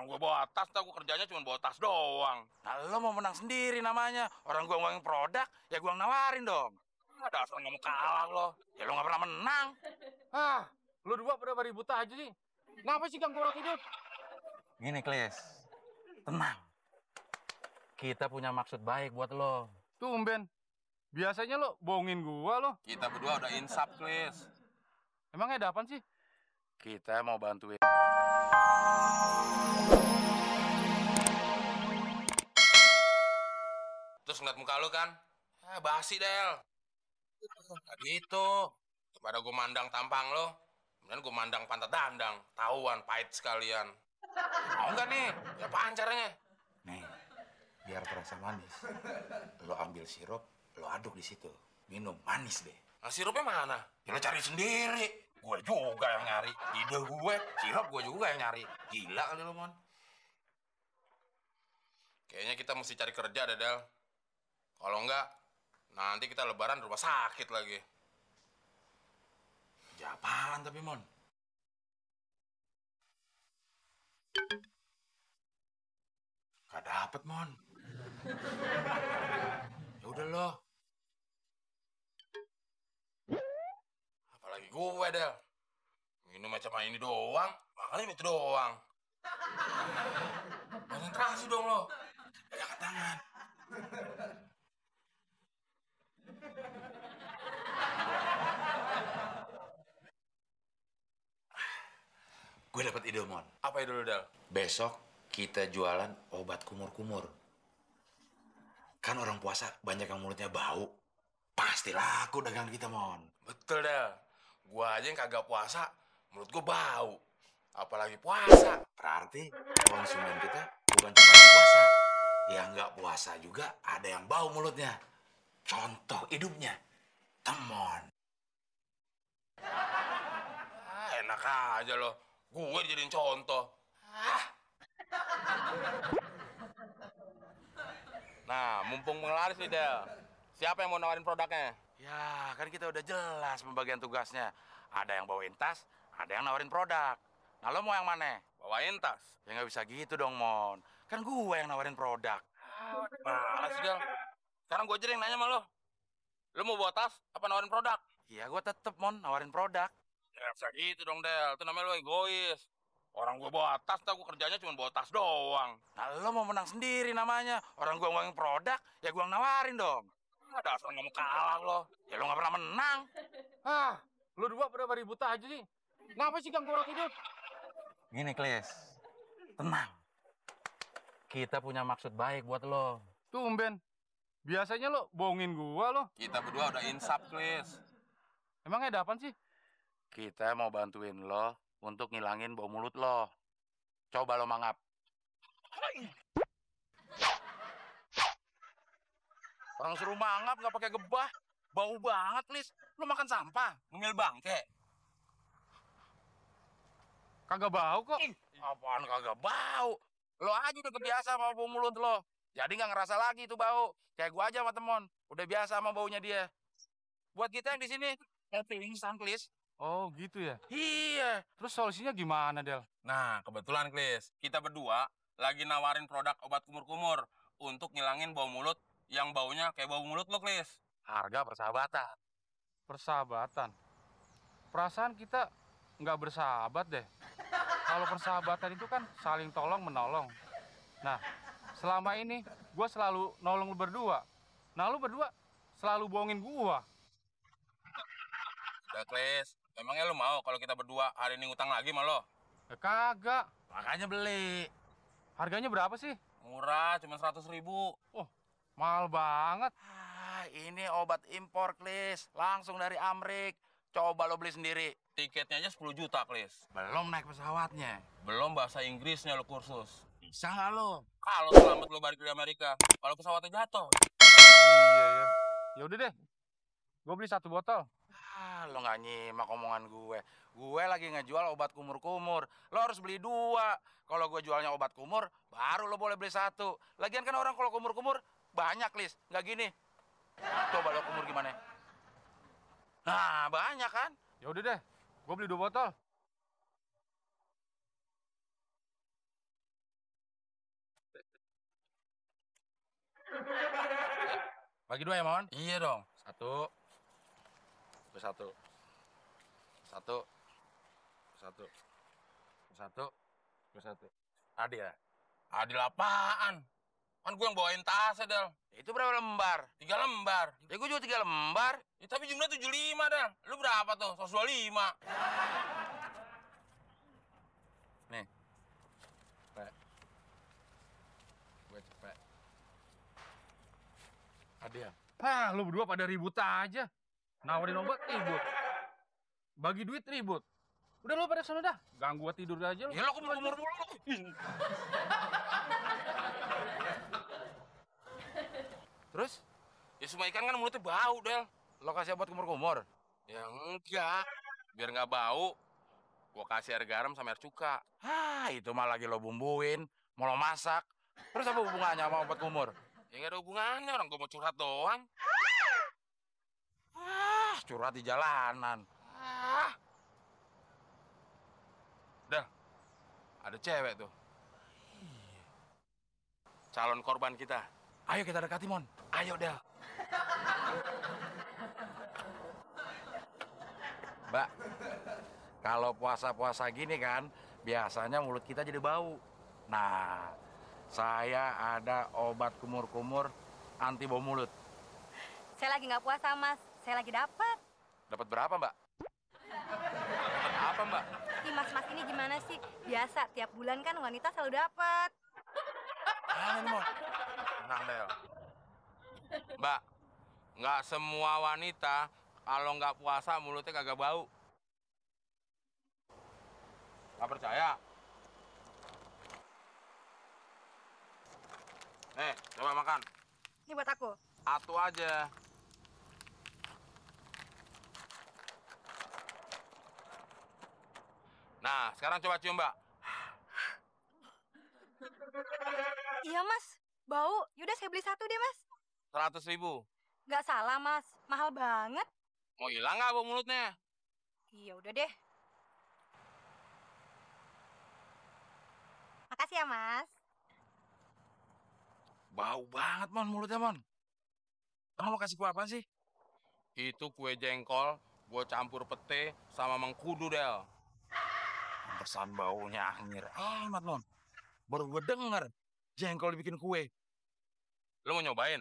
Orang gue bawa tas, gue kerjanya cuma bawa tas doang. Nah, lo mau menang sendiri namanya. Orang gue ngomongin produk, ya gue nawarin dong. Dasar nggak mau kalah lo. Ya lo nggak pernah menang. Ah, lu dua pada ribut aja sih. Kenapa sih ganggu orang tidur? Gini, Klis. Tenang. Kita punya maksud baik buat lo. Tumben. Biasanya lo bohongin gua lo. Kita berdua udah insap, Klis. Emangnya ada apaan sih? Kita mau bantuin. Terus ngeliat muka lu kan? Basi, Del. Gak gitu. Daripada gue mandang tampang lo, kemudian gue mandang pantat dandang. Tahuan, pahit sekalian. Mau nggak nih? Ya apaan caranya? Nih, biar terasa manis. Lo ambil sirup, lo aduk di situ. Minum, manis deh. Nah, sirupnya mana? Ya lo cari sendiri. Gue juga yang nyari. Ide gue, sirup gue juga yang nyari. Gila kali lo, Mon. Kayaknya kita mesti cari kerja, Del. Kalau enggak, nanti kita lebaran di rumah sakit lagi. Kerja apaan tapi, Mon? Gak dapet, Mon. Ya udah lo. Apalagi gue, Del. Minum macam ini doang, makannya itu doang. Konsentrasi dong lo. Angkat tangan. Gue dapat ide, Mon. Apa ide lu, Del? Besok kita jualan obat kumur-kumur. Kan orang puasa banyak yang mulutnya bau. Pasti laku dagangan kita, Mon. Betul, Del. Gua aja yang kagak puasa, mulut gua bau. Apalagi puasa. Berarti konsumen kita bukan cuma yang puasa. Yang nggak puasa juga ada yang bau mulutnya. Contoh hidupnya. Temon. Enak aja lo. Gue jadiin contoh. Nah, mumpung penglaris nih, Del. Siapa yang mau nawarin produknya? Ya, kan kita udah jelas pembagian tugasnya. Ada yang bawain tas, ada yang nawarin produk. Nah, lo mau yang mana? Bawain tas? Ya nggak bisa gitu dong, Mon. Kan gue yang nawarin produk. Mana sih, Del? Sekarang gue aja yang nanya sama lo. Lo mau bawa tas apa nawarin produk? Iya, gue tetep, Mon, nawarin produk. Ya, bisa gitu dong, Del. Itu namanya lo egois. Orang gue bawa tas, gue kerjanya cuma bawa tas doang. Nah, lo mau menang sendiri namanya. Orang gue ngomongin produk, ya gue nawarin dong. Dasar nggak mau kalah lo. Ya lo nggak pernah menang. Ah, lu dua pada ribut aja sih. Kenapa sih ganggu orang tidur? Gini, Klis. Tenang. Kita punya maksud baik buat lo. Tumben. Biasanya lo bohongin gua lo. Kita berdua udah insap, Klis. Emangnya ada apaan sih? Kita mau bantuin lo untuk ngilangin bau mulut lo. Coba lo mangap. Orang suruh mangap nggak pakai gebah. Bau banget, Lis. Lo makan sampah, ngemil bangke. Kagak bau kok. Apaan kagak bau? Lo aja udah kebiasa sama bau mulut lo. Jadi nggak ngerasa lagi itu bau. Kayak gua aja sama temon. Udah biasa sama baunya dia. Buat kita yang di sini, pingsan, Klis. Oh gitu ya? Iya. Terus solusinya gimana, Del? Nah, kebetulan, Klis. Kita berdua lagi nawarin produk obat kumur-kumur untuk ngilangin bau mulut yang baunya kayak bau mulut lo, Klis. Harga persahabatan. Persahabatan. Perasaan kita nggak bersahabat deh. Kalau persahabatan itu kan saling tolong menolong. Nah, selama ini gue selalu nolong lu berdua. Nah, lu berdua selalu bohongin gua. Udah, Klis. Emangnya lo mau kalau kita berdua hari ini ngutang lagi sama lo? Ya kagak. Makanya beli. Harganya berapa sih? Murah, cuma 100.000. Oh, mahal banget. Ini obat impor, Klis. Langsung dari Amrik. Coba lo beli sendiri. Tiketnya aja 10 juta, Klis. Belum naik pesawatnya. Belum bahasa Inggrisnya lo kursus. Bisa nggak lo? Kalau selamat lo balik dari Amerika. Kalau pesawatnya jatuh. Iya ya. Ya udah deh. Gue beli 1 botol. Lo nggak nyimak omongan gue. Gue lagi ngejual obat kumur-kumur. Lo harus beli 2. Kalau gue jualnya obat kumur, baru lo boleh beli 1. Lagian kan orang kalau kumur-kumur banyak, Klis. Nggak gini. Coba lo kumur gimana? Nah, banyak kan? Ya udah deh. Gue beli 2 botol. Bagi 2 ya, Mon? Iya dong. 1. Terus 1. 1. 1. 1. Terus 1. Adil ya? Adil apaan? Kan gue yang bawain tasnya, Del. Itu berapa lembar? 3 lembar. Ya gue juga 3 lembar. Ya, tapi jumlah 75, Del. Lu berapa tuh? 125. Nih. Cepet. Gue cepet. Adil. Hah, lu berdua pada ribut aja. Nawarin obat ribut. Bagi duit ribut. Udah lu pada sana dah. Ganggu gua tidur aja lu. Ya lo kumur-kumur mulu. Terus? Ya semua ikan kan mulutnya bau, Del. Lo kasih obat kumur-kumur? Ya enggak. Biar nggak bau, gua kasih air garam sama air cuka. Hah, itu mah lagi lo bumbuin, mau lo masak. Terus apa hubungannya sama obat kumur? Ya nggak ada hubungannya, orang gua mau curhat doang. Ah, curhat di jalanan. Ah. Del, ada cewek tuh. Calon korban kita. Ayo kita dekati, Mon. Ayo, Del. Mbak, kalau puasa-puasa gini kan, biasanya mulut kita jadi bau. Nah, saya ada obat kumur-kumur anti bau mulut. Saya lagi nggak puasa, Mas. Saya lagi dapat. Dapat berapa, Mbak? Dapat apa, Mbak? Ih, Mas ini gimana sih? Biasa, tiap bulan kan wanita selalu dapat. Aneh, Mon. Tenang, Del. Mbak, nggak semua wanita kalau nggak puasa mulutnya kagak bau. Nggak percaya? Nih, coba makan. Ini buat aku. Satu aja. Nah, sekarang coba cium, Mbak. Iya, Mas. Bau. Yaudah, saya beli satu deh, Mas. 100.000. Nggak salah, Mas. Mahal banget. Mau hilang nggak bau mulutnya? Iya, udah deh. Makasih ya, Mas. Bau banget, Mon, mulutnya, Mon. Kamu mau kasih kue apa sih? Itu kue jengkol, gue campur pete sama mengkudu, Del. Pesan baunya anjir amat, Mon. Baru gue denger jengkol dibikin kue. Lo mau nyobain?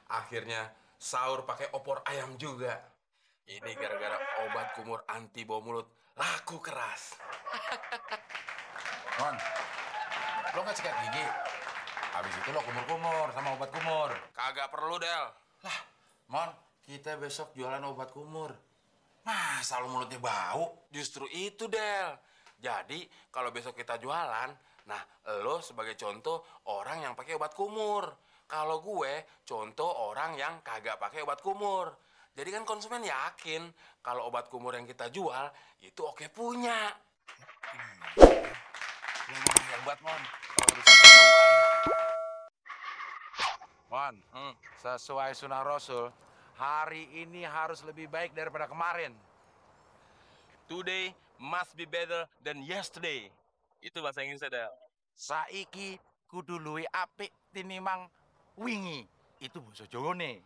Akhirnya sahur pakai opor ayam juga. Ini gara-gara obat kumur anti bau mulut laku keras. Mon, lo nggak sikat gigi? Habis itu lo kumur-kumur sama obat kumur. Kagak perlu, Del. Lah, Mon, kita besok jualan obat kumur. Masa lo mulutnya bau? Justru itu, Del. Jadi, kalau besok kita jualan, nah, lo sebagai contoh orang yang pakai obat kumur. Kalau gue, contoh orang yang kagak pakai obat kumur. Jadi kan konsumen yakin kalau obat kumur yang kita jual itu oke punya. Yang hebat, Mon. Kalau urusan bauan. Mon, sesuai sunnah Rasul, hari ini harus lebih baik daripada kemarin. Today must be better than yesterday. Itu bahasa Inggrisnya, Del. Saiki kudu luwih apik tinimbang wingi. Itu basa Jawane.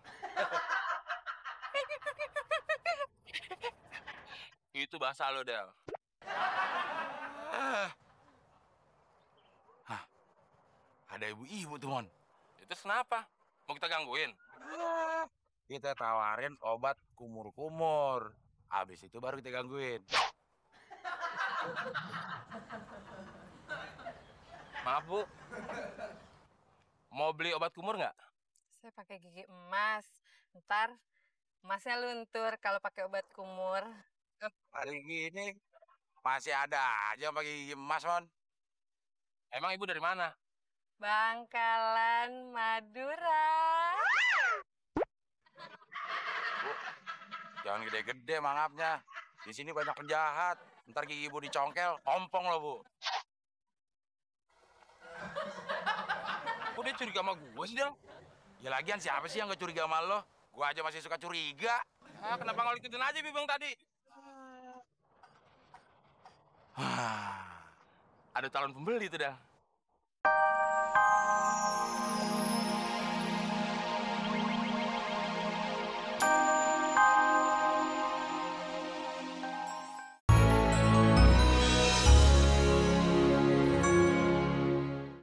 Itu bahasa lo, Del. Hah, ada ibu-ibu tuh, Mon. Itu kenapa? Mau kita gangguin? Kita tawarin obat kumur-kumur. Habis itu baru kita gangguin. Maaf, Bu. Mau beli obat kumur nggak? Saya pakai gigi emas. Ntar emasnya luntur kalau pakai obat kumur. Hari gini masih ada aja yang pakai gigi emas, Mon. Emang ibu dari mana? Bangkalan, Madura. Bu, jangan gede-gede mangapnya. Di sini banyak penjahat. Ntar gigi ibu dicongkel, ompong lo, Bu. Kok dia curiga sama gue sih, Del? Ya lagian siapa sih yang gak curiga sama lo? Gue aja masih suka curiga. Ah, kenapa nggak ikutin aja Bibang tadi? Ada calon pembeli tuh, Del.